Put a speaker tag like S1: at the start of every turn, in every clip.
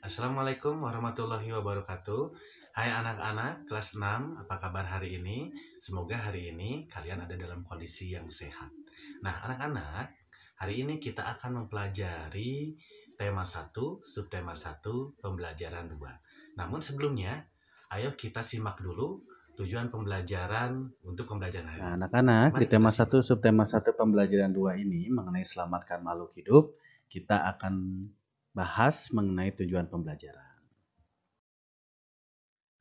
S1: Assalamualaikum warahmatullahi wabarakatuh. Hai anak-anak kelas 6, apa kabar hari ini? Semoga hari ini kalian ada dalam kondisi yang sehat. Nah, anak-anak, hari ini kita akan mempelajari tema 1, subtema 1, pembelajaran 2. Namun sebelumnya, ayo kita simak dulu tujuan pembelajaran untuk pembelajaran hari
S2: Nah,
S1: ini.
S2: anak-anak,
S1: Mari
S2: di
S1: kita
S2: tema
S1: simak.
S2: 1, subtema 1 pembelajaran 2 ini mengenai selamatkan makhluk hidup, kita akan bahas mengenai tujuan pembelajaran.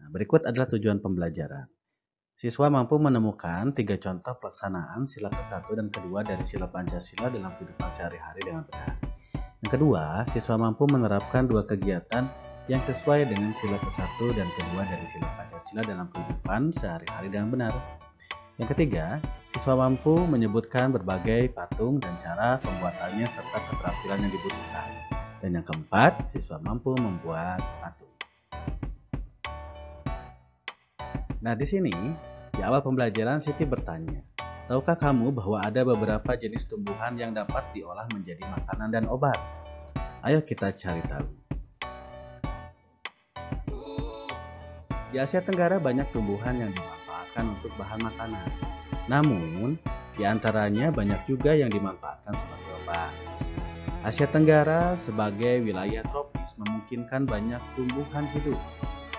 S2: Nah, berikut adalah tujuan pembelajaran. Siswa mampu menemukan 3 contoh pelaksanaan sila ke-1 dan kedua dari sila Pancasila dalam kehidupan sehari-hari dengan benar. Yang kedua, siswa mampu menerapkan 2 kegiatan yang sesuai dengan sila ke-1 dan kedua dari sila Pancasila dalam kehidupan sehari-hari dengan benar. Yang ketiga, siswa mampu menyebutkan berbagai patung dan cara pembuatannya serta keterampilan yang dibutuhkan. Dan yang keempat, siswa mampu membuat patung. Nah, di sini, di awal pembelajaran Siti bertanya, tahukah kamu bahwa ada beberapa jenis tumbuhan yang dapat diolah menjadi makanan dan obat? Ayo kita cari tahu. Di Asia Tenggara banyak tumbuhan yang dimanfaatkan untuk bahan makanan. Namun, di antaranya banyak juga yang dimanfaatkan sebagai obat. Asia Tenggara sebagai wilayah tropis memungkinkan banyak tumbuhan hidup.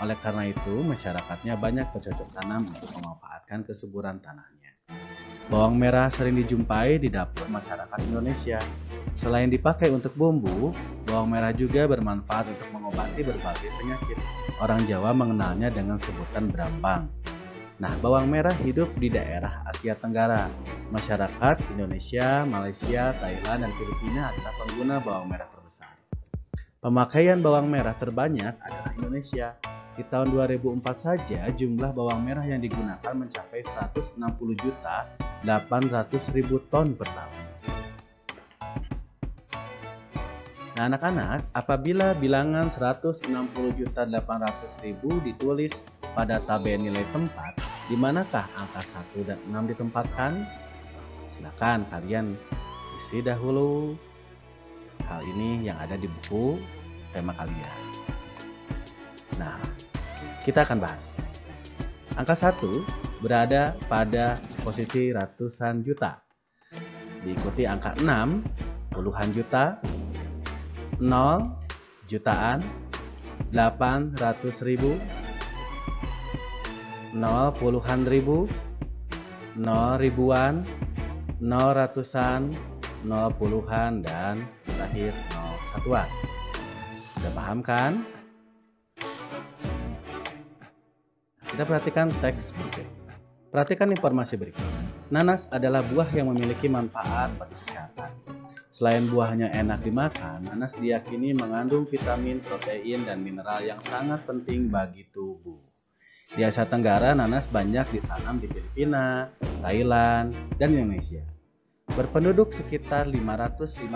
S2: Oleh karena itu, masyarakatnya banyak bercocok tanam untuk memanfaatkan kesuburan tanahnya. Bawang merah sering dijumpai di dapur masyarakat Indonesia. Selain dipakai untuk bumbu, bawang merah juga bermanfaat untuk mengobati berbagai penyakit. Orang Jawa mengenalnya dengan sebutan berambang. Nah, bawang merah hidup di daerah Asia Tenggara. Masyarakat Indonesia, Malaysia, Thailand, dan Filipina adalah pengguna bawang merah terbesar. Pemakaian bawang merah terbanyak adalah Indonesia. Di tahun 2004 saja jumlah bawang merah yang digunakan mencapai 160.800.000 ton per tahun. Nah, anak-anak, apabila bilangan 160.800.000 ditulis pada tabel nilai tempat, di manakah angka 1 dan 6 ditempatkan? Silakan kalian isi dahulu hal ini yang ada di buku tema kalian. Nah, kita akan bahas. Angka 1 berada pada posisi ratusan juta. Diikuti angka 6, puluhan juta, 0, jutaan, 800.000, 0 puluhan ribu, 0 ribuan, 0 ratusan, 0 puluhan, dan terakhir 0 satuan. Sudah paham kan? Kita perhatikan teks berikut. Perhatikan informasi berikut. Nanas adalah buah yang memiliki manfaat bagi kesehatan. Selain buahnya enak dimakan, nanas diyakini mengandung vitamin, protein, dan mineral yang sangat penting bagi tubuh. Di Asia Tenggara, nanas banyak ditanam di Filipina, Thailand, dan Indonesia. Berpenduduk sekitar 555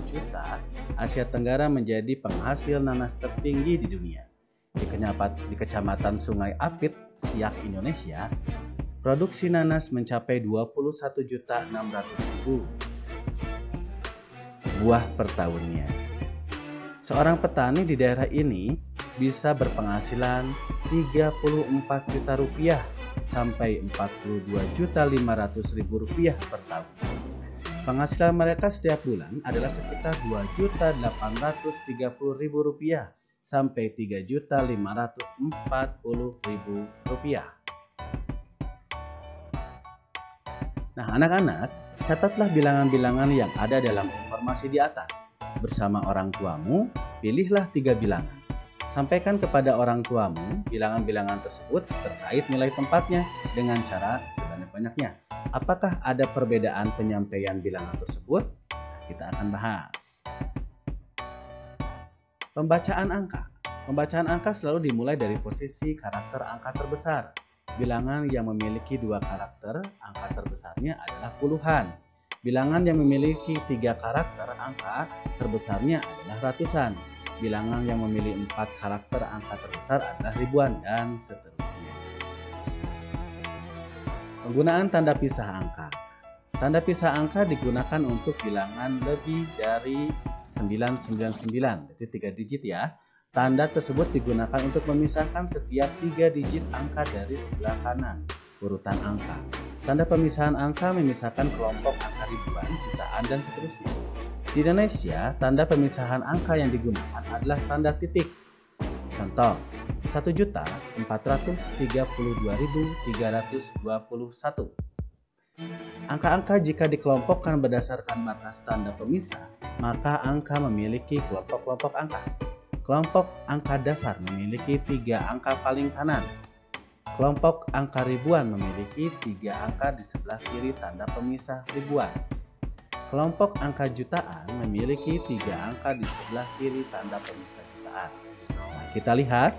S2: juta, Asia Tenggara menjadi penghasil nanas tertinggi di dunia. Di Kecamatan Sungai Apit, Siak, Indonesia, produksi nanas mencapai 21.600.000 buah per tahunnya. Seorang petani di daerah ini bisa berpenghasilan 34 juta rupiah sampai 42.500.000 rupiah per tahun. Penghasilan mereka setiap bulan adalah sekitar 2.830.000 rupiah sampai 3.540.000 rupiah. Nah, anak-anak, catatlah bilangan-bilangan yang ada dalam informasi di atas. Bersama orang tuamu, pilihlah 3 bilangan. Sampaikan kepada orang tuamu bilangan-bilangan tersebut terkait nilai tempatnya dengan cara sebanyak-banyaknya. Apakah ada perbedaan penyampaian bilangan tersebut? Kita akan bahas. Pembacaan angka. Pembacaan angka selalu dimulai dari posisi karakter angka terbesar. Bilangan yang memiliki 2 karakter, angka terbesarnya adalah puluhan. Bilangan yang memiliki 3 karakter, angka terbesarnya adalah ratusan. Bilangan yang memiliki 4 karakter, angka terbesar adalah ribuan, dan seterusnya. Penggunaan tanda pisah angka. Tanda pisah angka digunakan untuk bilangan lebih dari 999, jadi 3 digit ya. Tanda tersebut digunakan untuk memisahkan setiap 3 digit angka dari sebelah kanan urutan angka. Tanda pemisahan angka memisahkan kelompok angka ribuan, jutaan, dan seterusnya. Di Indonesia, tanda pemisahan angka yang digunakan adalah tanda titik. Contoh, 1.432.321. Angka-angka jika dikelompokkan berdasarkan batas tanda pemisah, maka angka memiliki kelompok-kelompok angka. Kelompok angka dasar memiliki 3 angka paling kanan. Kelompok angka ribuan memiliki 3 angka di sebelah kiri tanda pemisah ribuan. Kelompok angka jutaan memiliki 3 angka di sebelah kiri tanda pemisah jutaan. Nah, kita lihat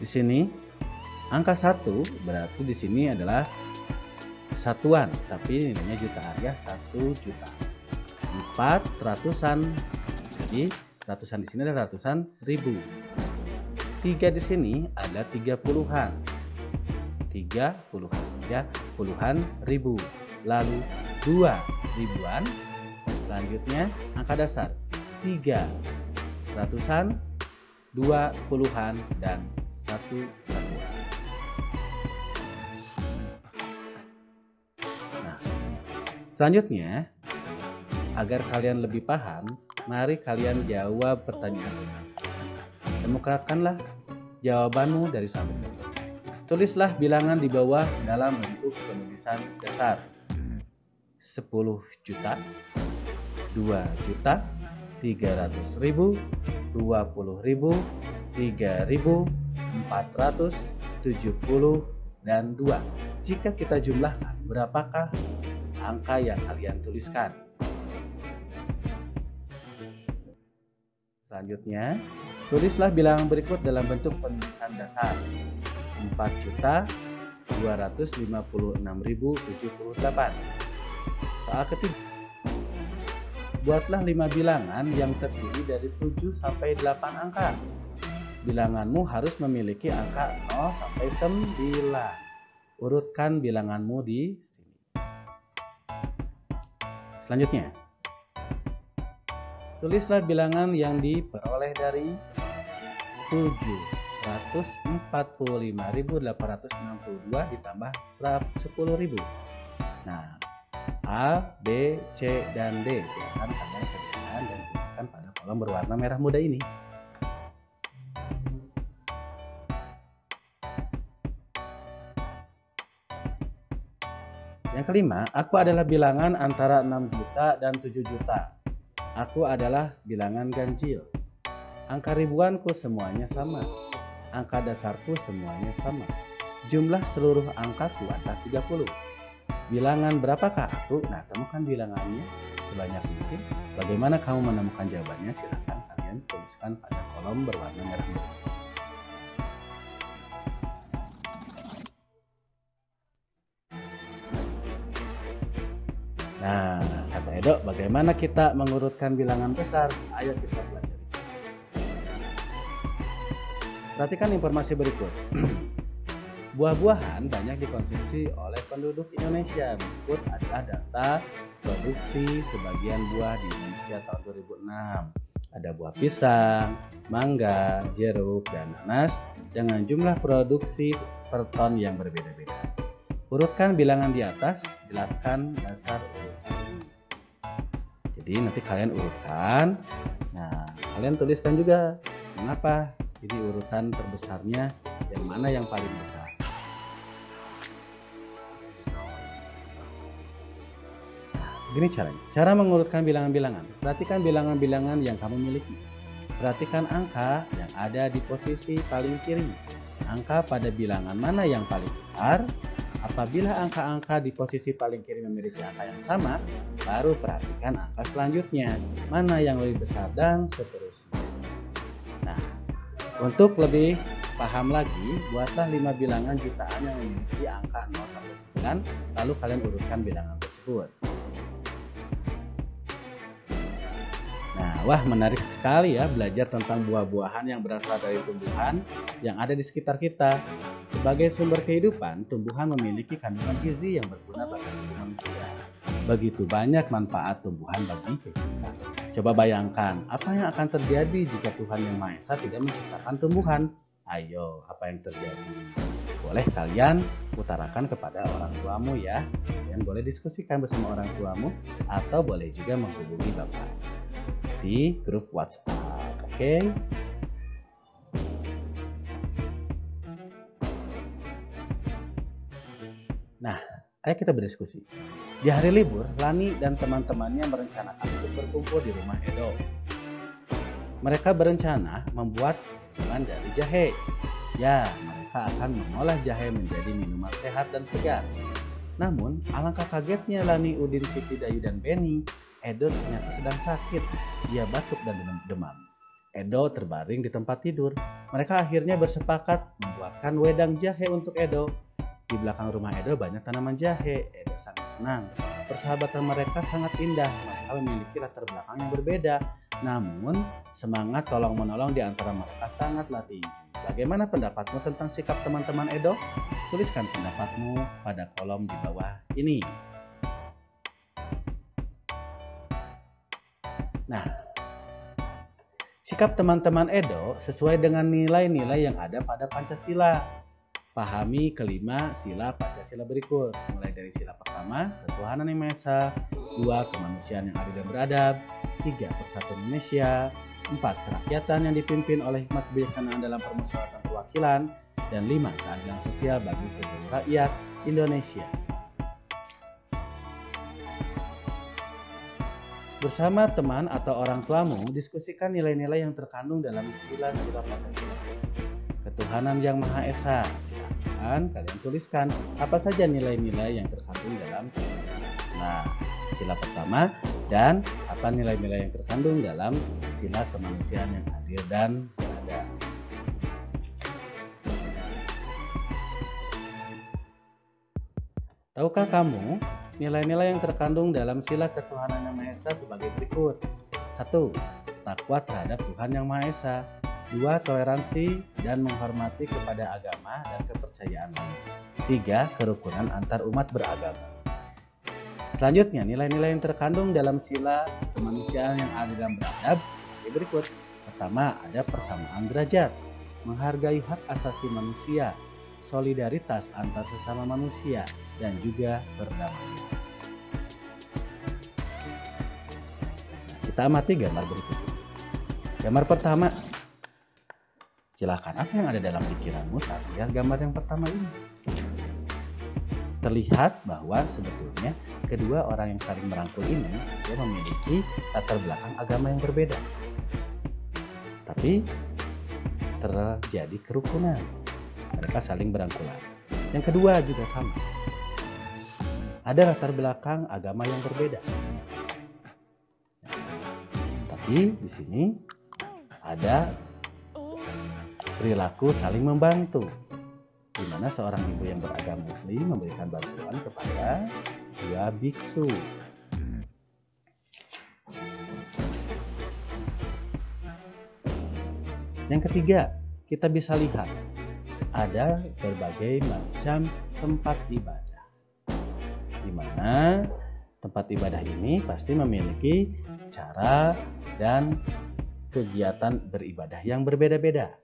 S2: di sini angka 1 berarti di sini adalah satuan, tapi nilainya jutaan ya, 1 juta. 4 ratusan, jadi ratusan di sini ada ratusan ribu. 3 di sini ada 3 puluhan. 3 puluhan ya, puluhan ribu. Lalu 2 ribuan. Selanjutnya angka dasar 3 ratusan, 2 puluhan, dan 1 satuan. Nah, selanjutnya agar kalian lebih paham, mari kalian jawab pertanyaan. Kemukakanlah jawabanmu dari samping. Tulislah bilangan di bawah dalam bentuk penulisan dasar. 10 juta, 2 juta, 300.000, 20.000, 3.000, 470, dan 2. Jika kita jumlahkan, berapakah angka yang kalian tuliskan? Selanjutnya, tulislah bilangan berikut dalam bentuk penulisan dasar. 4.256.078. Soal ketiga. Buatlah 5 bilangan yang terdiri dari 7 sampai 8 angka. Bilanganmu harus memiliki angka 0 sampai 9. Urutkan bilanganmu di sini. Selanjutnya, tulislah bilangan yang diperoleh dari 745.862 ditambah 10.000. Nah, A, B, C, dan D. Silakan kalian kerjakan dan tuliskan pada kolom berwarna merah muda ini. Yang kelima, aku adalah bilangan antara 6 juta dan 7 juta. Aku adalah bilangan ganjil. Angka ribuanku semuanya sama. Angka dasarku semuanya sama. Jumlah seluruh angkaku adalah 30. Bilangan berapakah aku? Nah, temukan bilangannya sebanyak mungkin. Bagaimana kamu menemukan jawabannya? Silakan kalian tuliskan pada kolom berwarna merah muda. Nah, kata Edo, bagaimana kita mengurutkan bilangan besar? Ayo kita belajar. Perhatikan informasi berikut. Buah-buahan banyak dikonsumsi oleh penduduk Indonesia. Berikut adalah data produksi sebagian buah di Indonesia tahun 2006. Ada buah pisang, mangga, jeruk, dan nanas dengan jumlah produksi per ton yang berbeda-beda. Urutkan bilangan di atas, jelaskan dasar urutan. Jadi nanti kalian urutkan. Nah, kalian tuliskan juga mengapa jadi urutan terbesarnya yang mana yang paling besar. Gini caranya. Cara mengurutkan bilangan-bilangan. Perhatikan bilangan-bilangan yang kamu miliki. Perhatikan angka yang ada di posisi paling kiri. Angka pada bilangan mana yang paling besar? Apabila angka-angka di posisi paling kiri memiliki angka yang sama, baru perhatikan angka selanjutnya. Mana yang lebih besar dan seterusnya. Nah, untuk lebih paham lagi, buatlah 5 bilangan jutaan yang memiliki angka 0 sampai 9, lalu kalian urutkan bilangan tersebut. Nah, wah menarik sekali ya belajar tentang buah-buahan yang berasal dari tumbuhan yang ada di sekitar kita. Sebagai sumber kehidupan, tumbuhan memiliki kandungan gizi yang berguna bagi tubuh manusia. Begitu banyak manfaat tumbuhan bagi kita. Coba bayangkan, apa yang akan terjadi jika Tuhan Yang Maha Esa tidak menciptakan tumbuhan? Ayo, apa yang terjadi? Boleh kalian utarakan kepada orang tuamu ya. Kalian boleh diskusikan bersama orang tuamu atau boleh juga menghubungi Bapak di grup WhatsApp, oke? Nah, ayo kita berdiskusi. Di hari libur, Lani dan teman-temannya merencanakan untuk berkumpul di rumah Edo. Mereka berencana membuat minuman dari jahe. Ya, mereka akan mengolah jahe menjadi minuman sehat dan segar. Namun, alangkah kagetnya Lani, Udin, Siti, Dayu, dan Beni. Edo ternyata sedang sakit. Ia batuk dan demam. Edo terbaring di tempat tidur. Mereka akhirnya bersepakat membuatkan wedang jahe untuk Edo. Di belakang rumah Edo banyak tanaman jahe. Edo sangat senang. Persahabatan mereka sangat indah. Mereka memiliki latar belakang yang berbeda. Namun, semangat tolong-menolong di antara mereka sangatlah tinggi. Bagaimana pendapatmu tentang sikap teman-teman Edo? Tuliskan pendapatmu pada kolom di bawah ini. Nah, sikap teman-teman Edo sesuai dengan nilai-nilai yang ada pada Pancasila. Pahami kelima sila Pancasila berikut, mulai dari sila pertama, ketuhanan yang Maha Esa, 2, kemanusiaan yang adil dan beradab, 3, persatuan Indonesia, 4, kerakyatan yang dipimpin oleh hikmat kebijaksanaan dalam permusyawaratan perwakilan, dan 5, keadilan sosial bagi seluruh rakyat Indonesia. Bersama teman atau orang tuamu, diskusikan nilai-nilai yang terkandung dalam sila-sila Pancasila. Ketuhanan yang Maha Esa. Silakan kalian tuliskan apa saja nilai-nilai yang terkandung dalam sila. Sila pertama dan apa nilai-nilai yang terkandung dalam sila kemanusiaan yang adil dan beradab. Tahukah kamu nilai-nilai yang terkandung dalam sila ketuhanan yang Maha Esa sebagai berikut? 1. Takwa terhadap Tuhan Yang Maha Esa. 2. Toleransi dan menghormati kepada agama dan kepercayaan lain. 3. Kerukunan antar umat beragama. Selanjutnya, nilai-nilai yang terkandung dalam sila kemanusiaan yang adil dan beradab sebagai berikut. Pertama, ada persamaan derajat, menghargai hak asasi manusia, solidaritas antar sesama manusia, dan juga berdamai. Nah, kita amati gambar berikut. Gambar pertama. Silakan, apa yang ada dalam pikiranmu saat melihat gambar yang pertama ini? Terlihat bahwa sebetulnya kedua orang yang saling merangkul ini dia memiliki latar belakang agama yang berbeda. Tapi terjadi kerukunan. Mereka saling berangkulan. Yang kedua juga sama. Ada latar belakang agama yang berbeda. Tapi di sini ada perilaku saling membantu, di mana seorang ibu yang beragama Muslim memberikan bantuan kepada dua biksu. Yang ketiga, kita bisa lihat ada berbagai macam tempat ibadah, di mana tempat ibadah ini pasti memiliki cara dan kegiatan beribadah yang berbeda-beda.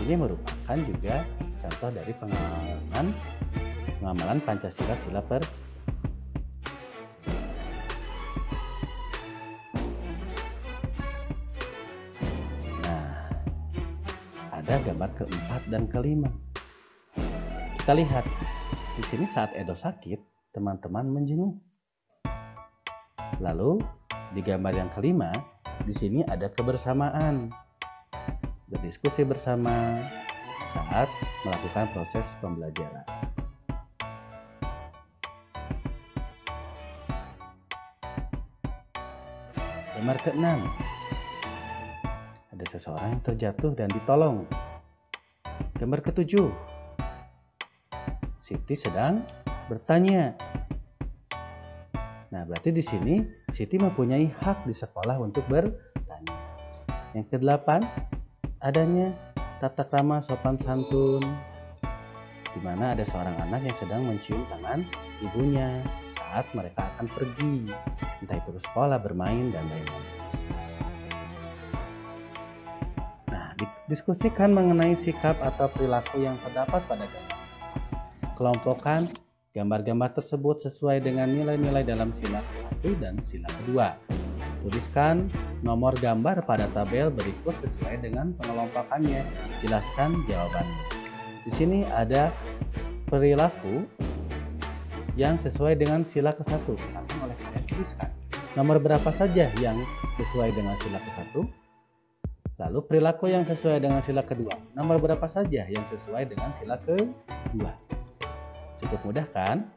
S2: Ini merupakan juga contoh dari pengamalan Pancasila sila Nah, ada gambar keempat dan kelima. Kita lihat di sini saat Edo sakit, teman-teman menjenguk. Lalu di gambar yang kelima, di sini ada kebersamaan. Berdiskusi bersama saat melakukan proses pembelajaran. Gambar ke-6, ada seseorang yang terjatuh dan ditolong. Gambar ke-7, Siti sedang bertanya. Nah, berarti di sini Siti mempunyai hak di sekolah untuk bertanya. Yang ke-8, adanya tata krama sopan santun, di mana ada seorang anak yang sedang mencium tangan ibunya saat mereka akan pergi, entah itu ke sekolah, bermain, dan lain-lain. Diskusikan mengenai sikap atau perilaku yang terdapat pada gambar. Kelompokkan gambar-gambar tersebut sesuai dengan nilai-nilai dalam sila ke-1 dan sila ke-2. Tuliskan nomor gambar pada tabel berikut sesuai dengan pengelompokannya. Jelaskan jawabannya. Di sini ada perilaku yang sesuai dengan sila ke-1. Silakan oleh kalian tuliskan. Nomor berapa saja yang sesuai dengan sila ke-1? Lalu perilaku yang sesuai dengan sila ke-2. Nomor berapa saja yang sesuai dengan sila ke-2? Cukup mudah kan?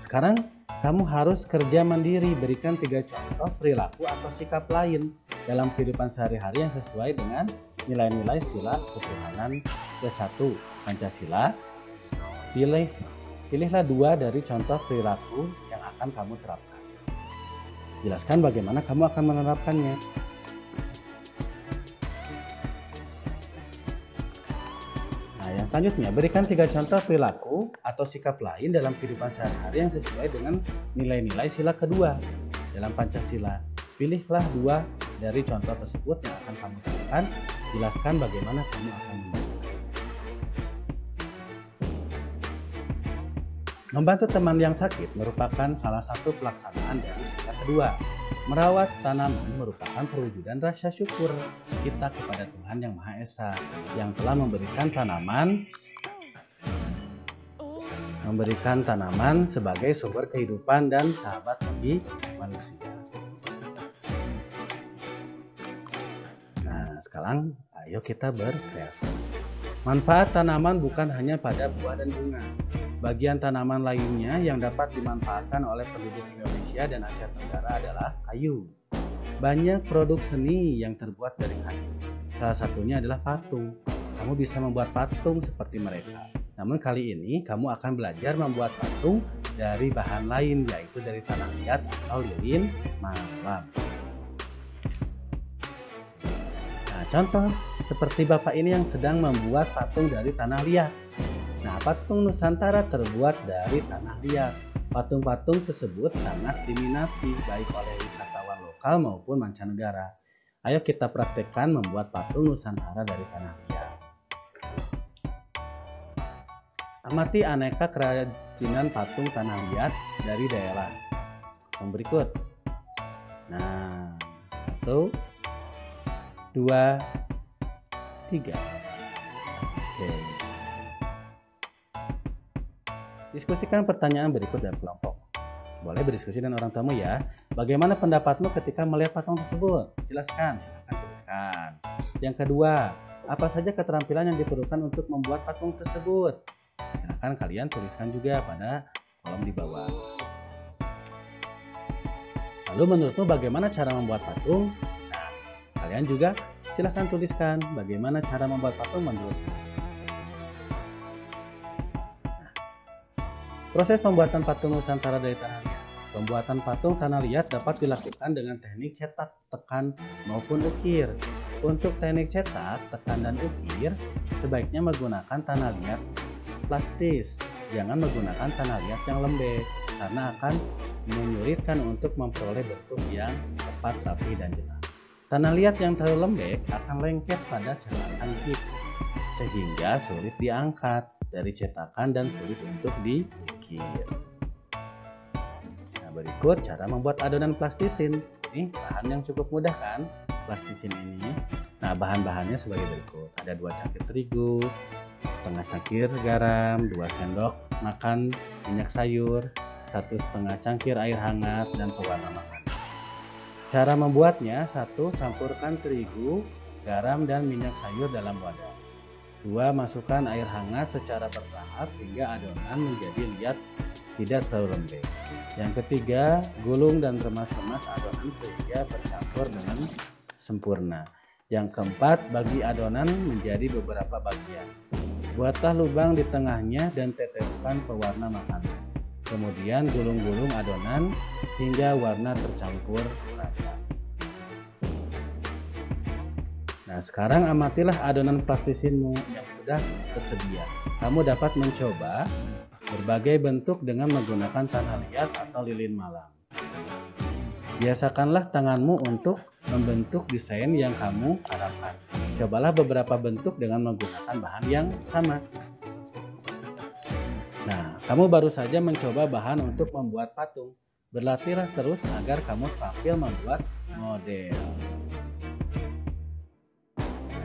S2: Sekarang kamu harus kerja mandiri. Berikan 3 contoh perilaku atau sikap lain dalam kehidupan sehari-hari yang sesuai dengan nilai-nilai sila ketuhanan ke-1 Pancasila. Pilihlah 2 dari contoh perilaku yang akan kamu terapkan. Jelaskan bagaimana kamu akan menerapkannya. Yang selanjutnya, berikan 3 contoh perilaku atau sikap lain dalam kehidupan sehari-hari yang sesuai dengan nilai-nilai sila kedua dalam Pancasila. Pilihlah 2 dari contoh tersebut yang akan kamu terapkan. Jelaskan bagaimana kamu akan membantu. Membantu teman yang sakit merupakan salah satu pelaksanaan dari sila kedua. Merawat tanaman merupakan perwujudan rasa syukur kita kepada Tuhan Yang Maha Esa yang telah memberikan tanaman sebagai sumber kehidupan dan sahabat bagi manusia. Nah, sekarang ayo kita berkreasi. Manfaat tanaman bukan hanya pada buah dan bunga. Bagian tanaman lainnya yang dapat dimanfaatkan oleh penduduk Indonesia dan Asia Tenggara adalah kayu. Banyak produk seni yang terbuat dari kayu. Salah satunya adalah patung. Kamu bisa membuat patung seperti mereka. Namun kali ini kamu akan belajar membuat patung dari bahan lain, yaitu dari tanah liat atau lilin malam. Nah, contoh seperti Bapak ini yang sedang membuat patung dari tanah liat. Nah, patung Nusantara terbuat dari tanah liat. Patung-patung tersebut sangat diminati baik oleh wisatawan lokal maupun mancanegara. Ayo kita praktekkan membuat patung Nusantara dari tanah liat. Amati aneka kerajinan patung tanah liat dari daerah yang berikut. Nah, 1, 2, 3. Oke. Diskusikan pertanyaan berikut dalam kelompok. Boleh berdiskusi dengan orang tamu ya. Bagaimana pendapatmu ketika melihat patung tersebut? Jelaskan, silakan tuliskan. Yang kedua, apa saja keterampilan yang diperlukan untuk membuat patung tersebut? Silakan kalian tuliskan juga pada kolom di bawah. Lalu menurutmu bagaimana cara membuat patung? Nah, kalian juga silakan tuliskan bagaimana cara membuat patung menurutmu. Proses pembuatan patung Nusantara dari tanah liat. Pembuatan patung tanah liat dapat dilakukan dengan teknik cetak, tekan, maupun ukir. Untuk teknik cetak, tekan, dan ukir, sebaiknya menggunakan tanah liat plastis. Jangan menggunakan tanah liat yang lembek, karena akan menyulitkan untuk memperoleh bentuk yang tepat, rapi, dan jelas. Tanah liat yang terlalu lembek akan lengket pada cetakan gips, sehingga sulit diangkat dari cetakan dan sulit untuk diukir. Nah, berikut cara membuat adonan plastisin. Ini bahan yang cukup mudah kan, plastisin ini. Nah, bahan-bahannya sebagai berikut. Ada 2 cangkir terigu, setengah cangkir garam, 2 sendok makan minyak sayur, 1,5 cangkir air hangat, dan pewarna makanan. Cara membuatnya: 1. Campurkan terigu, garam, dan minyak sayur dalam wadah. 2. Masukkan air hangat secara bertahap hingga adonan menjadi liat, tidak terlalu lembek. Yang ketiga, gulung dan remas-remas adonan sehingga bercampur dengan sempurna. Yang keempat, bagi adonan menjadi beberapa bagian. Buatlah lubang di tengahnya dan teteskan pewarna makanan. Kemudian gulung-gulung adonan hingga warna tercampur rata. Nah, sekarang amatilah adonan plastisinmu yang sudah tersedia. Kamu dapat mencoba berbagai bentuk dengan menggunakan tanah liat atau lilin malam. Biasakanlah tanganmu untuk membentuk desain yang kamu harapkan. Cobalah beberapa bentuk dengan menggunakan bahan yang sama. Nah, kamu baru saja mencoba bahan untuk membuat patung. Berlatihlah terus agar kamu terampil membuat model.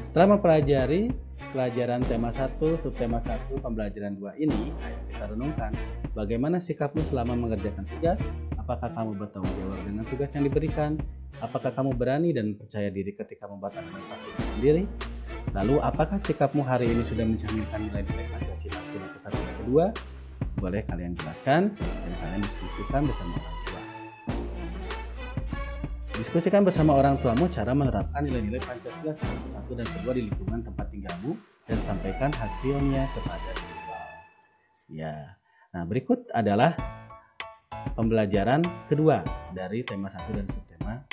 S2: Setelah mempelajari pelajaran tema 1, subtema 1, pembelajaran 2 ini, ayo kita renungkan bagaimana sikapmu selama mengerjakan tugas. Apakah kamu bertanggung jawab dengan tugas yang diberikan? Apakah kamu berani dan percaya diri ketika membuat administrasi sendiri? Lalu, apakah sikapmu hari ini sudah mencerminkan nilai-nilai Pancasila sila ke-1 dan ke-2? Boleh kalian jelaskan dan kalian diskusikan bersama orang tua. Diskusikan bersama orang tuamu cara menerapkan nilai-nilai Pancasila sila ke-1 dan ke-2 di lingkungan tempat tinggalmu dan sampaikan hasilnya kepada siswa. Ya. Nah, berikut adalah pembelajaran kedua dari tema 1 dan subtema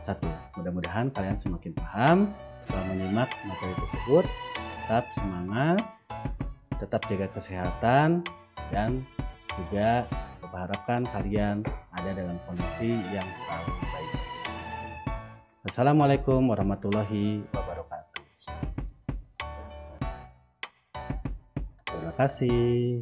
S2: 1. Mudah-mudahan kalian semakin paham setelah menyimak materi tersebut. Tetap semangat, tetap jaga kesehatan, dan juga berharapkan kalian ada dalam kondisi yang selalu baik. Assalamualaikum warahmatullahi wabarakatuh. Terima kasih.